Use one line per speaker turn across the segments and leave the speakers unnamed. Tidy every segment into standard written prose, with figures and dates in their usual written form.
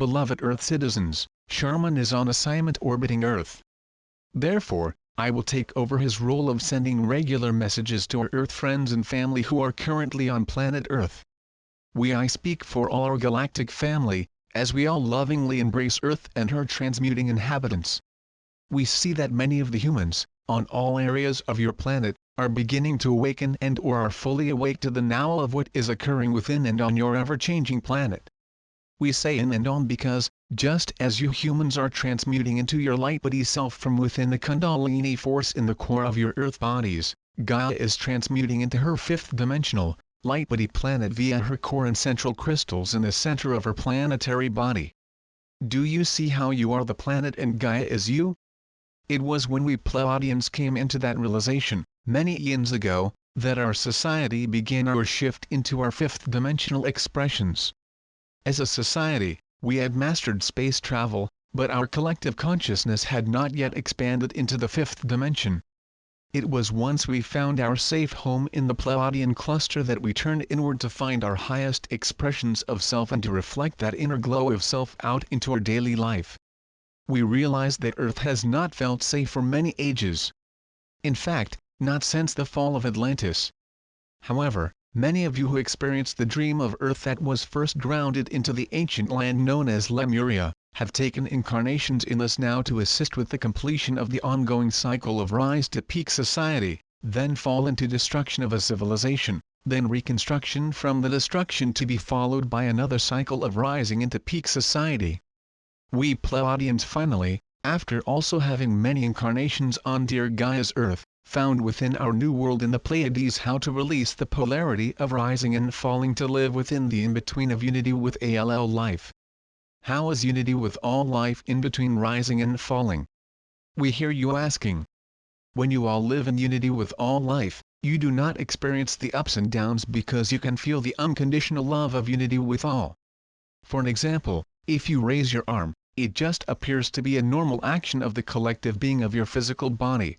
beloved Earth citizens, SHERAN is on assignment orbiting Earth. Therefore, I will take over his role of sending regular messages to our Earth friends and family who are currently on planet Earth. I speak for all our galactic family, as we all lovingly embrace Earth and her transmuting inhabitants. We see that many of the humans, on all areas of your planet, are beginning to awaken and or are fully awake to the now of what is occurring within and on your ever-changing planet. We say in and on because, just as you humans are transmuting into your light body self from within the Kundalini force in the core of your Earth bodies, Gaia is transmuting into her fifth dimensional, light body planet via her core and central crystals in the center of her planetary body. Do you see how you are the planet and Gaia is you? It was when we Pleiadians came into that realization, many eons ago, that our society began our shift into our fifth dimensional expressions. As a society, we had mastered space travel, but our collective consciousness had not yet expanded into the fifth dimension. It was once we found our safe home in the Pleiadian cluster that we turned inward to find our highest expressions of self and to reflect that inner glow of self out into our daily life. We realized that Earth has not felt safe for many ages. In fact, not since the fall of Atlantis. However, many of you who experienced the dream of Earth that was first grounded into the ancient land known as Lemuria, have taken incarnations in us now to assist with the completion of the ongoing cycle of rise to peak society, then fall into destruction of a civilization, then reconstruction from the destruction to be followed by another cycle of rising into peak society. We Pleiadians finally, after also having many incarnations on dear Gaia's Earth, found within our new world in the Pleiades how to release the polarity of rising and falling to live within the in-between of unity with all life. How is unity with all life in between rising and falling? We hear you asking. When you all live in unity with all life, you do not experience the ups and downs because you can feel the unconditional love of unity with all. For an example, if you raise your arm, it just appears to be a normal action of the collective being of your physical body.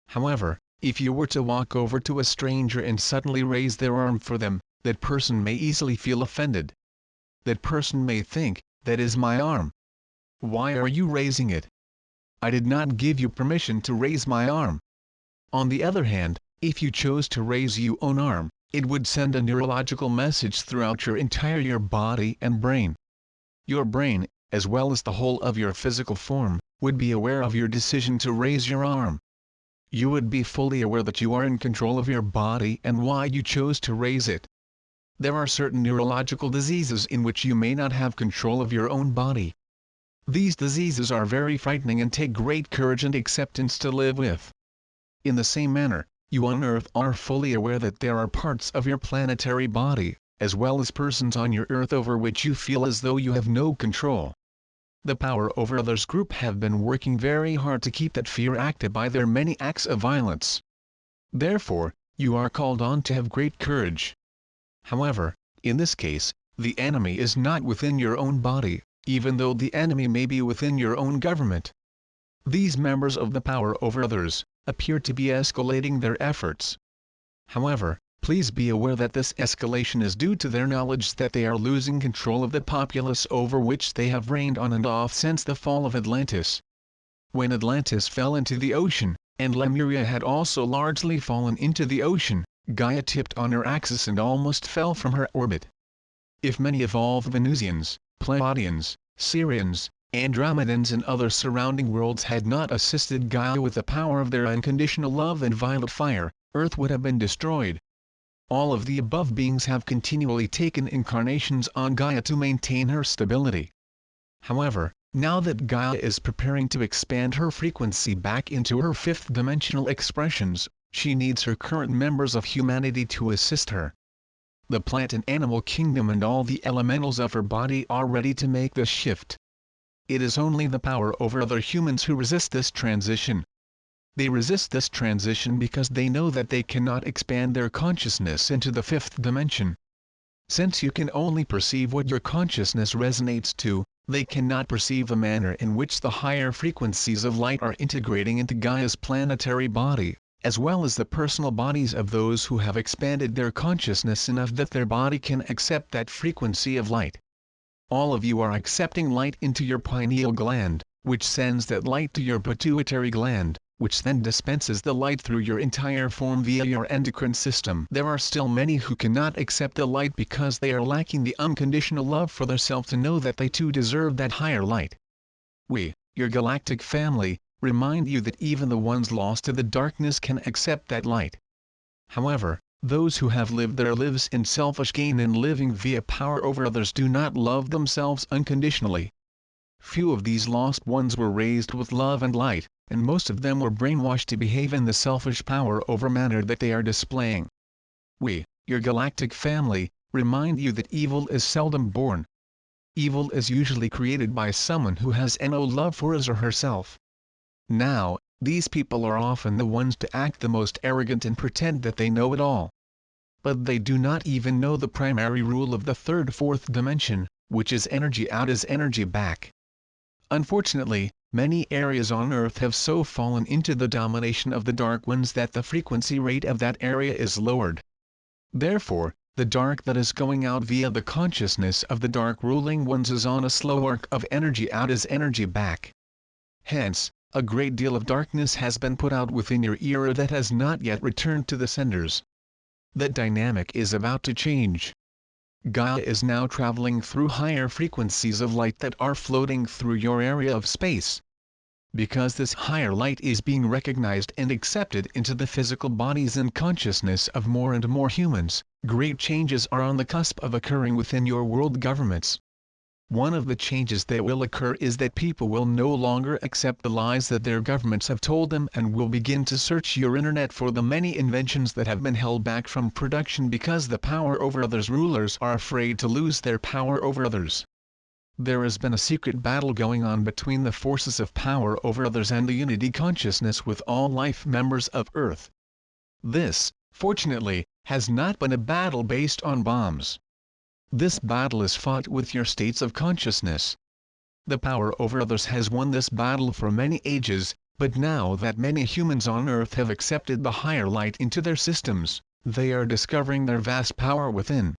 However, if you were to walk over to a stranger and suddenly raise their arm for them, that person may easily feel offended. That person may think, "That is my arm. Why are you raising it? I did not give you permission to raise my arm." On the other hand, if you chose to raise your own arm, it would send a neurological message throughout your body and brain. Your brain, as well as the whole of your physical form, would be aware of your decision to raise your arm. You would be fully aware that you are in control of your body and why you chose to raise it. There are certain neurological diseases in which you may not have control of your own body. These diseases are very frightening and take great courage and acceptance to live with. In the same manner, you on Earth are fully aware that there are parts of your planetary body, as well as persons on your Earth over which you feel as though you have no control. The Power Over Others group have been working very hard to keep that fear active by their many acts of violence. Therefore, you are called on to have great courage. However, in this case, the enemy is not within your own body, even though the enemy may be within your own government. These members of the Power Over Others appear to be escalating their efforts. However, please be aware that this escalation is due to their knowledge that they are losing control of the populace over which they have reigned on and off since the fall of Atlantis. When Atlantis fell into the ocean, and Lemuria had also largely fallen into the ocean, Gaia tipped on her axis and almost fell from her orbit. If many evolved Venusians, Pleiadians, SIRIANs, Andromedans and other surrounding worlds had not assisted Gaia with the power of their unconditional love and violet fire, Earth would have been destroyed. All of the above beings have continually taken incarnations on Gaia to maintain her stability. However, now that Gaia is preparing to expand her frequency back into her fifth dimensional expressions, she needs her current members of humanity to assist her. The plant and animal kingdom and all the elementals of her body are ready to make this shift. It is only the Power Over Other humans who resist this transition. They resist this transition because they know that they cannot expand their consciousness into the fifth dimension. Since you can only perceive what your consciousness resonates to, they cannot perceive the manner in which the higher frequencies of light are integrating into Gaia's planetary body, as well as the personal bodies of those who have expanded their consciousness enough that their body can accept that frequency of light. all of you are accepting light into your pineal gland, which sends that light to your pituitary gland, which then dispenses the light through your entire form via your endocrine system. There are still many who cannot accept the light because they are lacking the unconditional love for their self to know that they too deserve that higher light. We, your galactic family, remind you that even the ones lost to the darkness can accept that light. However, those who have lived their lives in selfish gain and living via power over others do not love themselves unconditionally. Few of these lost ones were raised with love and light, and most of them were brainwashed to behave in the selfish power over manner that they are displaying. We, your galactic family, remind you that evil is seldom born. Evil is usually created by someone who has no love for his or herself. Now, these people are often the ones to act the most arrogant and pretend that they know it all. But they do not even know the primary rule of the fourth dimension, which is energy out is energy back. Unfortunately, many areas on Earth have so fallen into the domination of the Dark Ones that the frequency rate of that area is lowered. Therefore, the dark that is going out via the consciousness of the Dark Ruling Ones is on a slow arc of energy out is energy back. Hence, a great deal of darkness has been put out within your era that has not yet returned to the senders. That dynamic is about to change. Gaia is now traveling through higher frequencies of light that are floating through your area of space. Because this higher light is being recognized and accepted into the physical bodies and consciousness of more and more humans, great changes are on the cusp of occurring within your world governments. One of the changes that will occur is that people will no longer accept the lies that their governments have told them and will begin to search your internet for the many inventions that have been held back from production because the power over others rulers are afraid to lose their power over others. There has been a secret battle going on between the forces of power over others and the unity consciousness with all life members of Earth. This, fortunately, has not been a battle based on bombs. This battle is fought with your states of consciousness. The power over others has won this battle for many ages, but now that many humans on Earth have accepted the higher light into their systems, they are discovering their vast power within.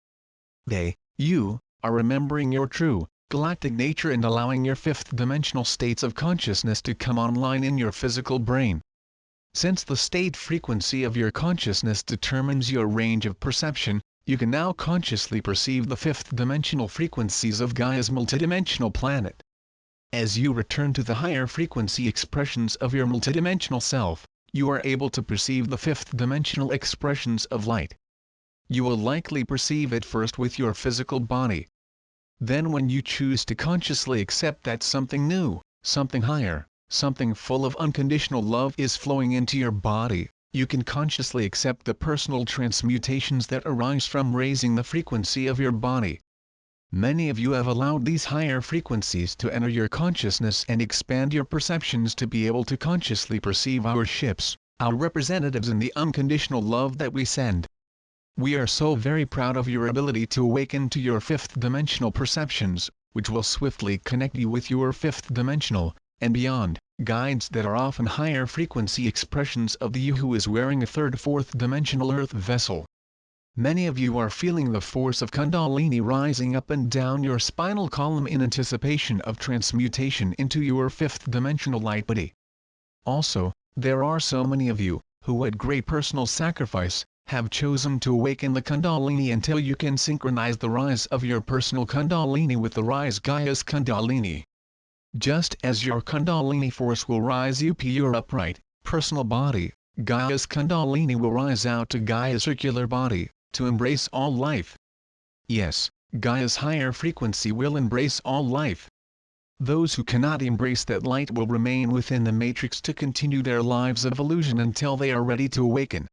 You, are remembering your true, galactic nature and allowing your fifth-dimensional states of consciousness to come online in your physical brain. Since the state frequency of your consciousness determines your range of perception, you can now consciously perceive the fifth-dimensional frequencies of Gaia's multidimensional planet. As you return to the higher frequency expressions of your multidimensional self, you are able to perceive the fifth-dimensional expressions of light. You will likely perceive it first with your physical body. Then when you choose to consciously accept that something new, something higher, something full of unconditional love is flowing into your body, you can consciously accept the personal transmutations that arise from raising the frequency of your body. Many of you have allowed these higher frequencies to enter your consciousness and expand your perceptions to be able to consciously perceive our ships, our representatives in the unconditional love that we send. We are so very proud of your ability to awaken to your fifth-dimensional perceptions, which will swiftly connect you with your fifth-dimensional, and beyond, guides that are often higher frequency expressions of the you who is wearing a fourth-dimensional earth vessel. Many of you are feeling the force of Kundalini rising up and down your spinal column in anticipation of transmutation into your fifth-dimensional light body. Also, there are so many of you, who at great personal sacrifice, have chosen to awaken the Kundalini until you can synchronize the rise of your personal Kundalini with the rise Gaia's Kundalini. Just as your Kundalini force will rise up your upright, personal body, Gaia's Kundalini will rise out to Gaia's circular body, to embrace all life. Yes, Gaia's higher frequency will embrace all life. Those who cannot embrace that light will remain within the matrix to continue their lives of illusion until they are ready to awaken.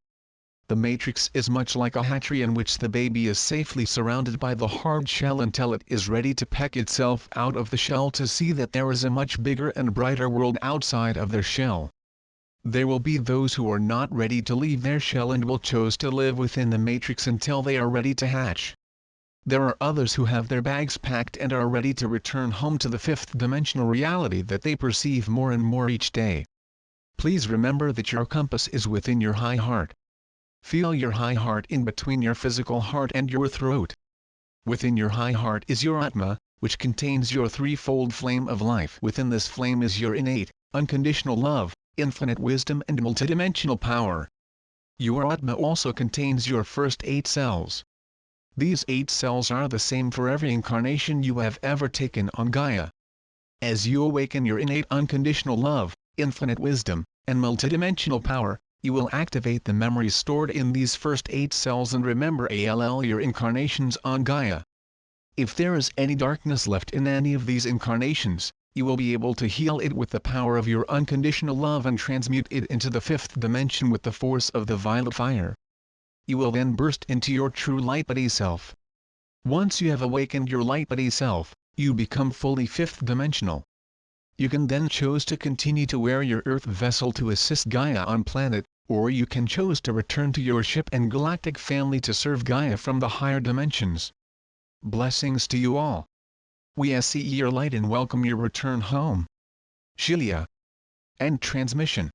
The matrix is much like a hatchery in which the baby is safely surrounded by the hard shell until it is ready to peck itself out of the shell to see that there is a much bigger and brighter world outside of their shell. There will be those who are not ready to leave their shell and will choose to live within the matrix until they are ready to hatch. There are others who have their bags packed and are ready to return home to the fifth-dimensional reality that they perceive more and more each day. Please remember that your compass is within your high heart. Feel your high heart in between your physical heart and your throat. Within your high heart is your Atma, which contains your threefold flame of life. Within this flame is your innate, unconditional love, infinite wisdom and multidimensional power. Your Atma also contains your first 8 cells. These 8 cells are the same for every incarnation you have ever taken on Gaia. As you awaken your innate unconditional love, infinite wisdom, and multidimensional power, you will activate the memories stored in these first 8 cells and remember your incarnations on Gaia. If there is any darkness left in any of these incarnations, you will be able to heal it with the power of your unconditional love and transmute it into the 5th dimension with the force of the violet fire. You will then burst into your true light body self. Once you have awakened your light body self, you become fully 5th dimensional. You can then choose to continue to wear your Earth vessel to assist Gaia on planet, or you can choose to return to your ship and galactic family to serve Gaia from the higher dimensions. Blessings to you all. We see your light and welcome your return home. Shilia. End transmission.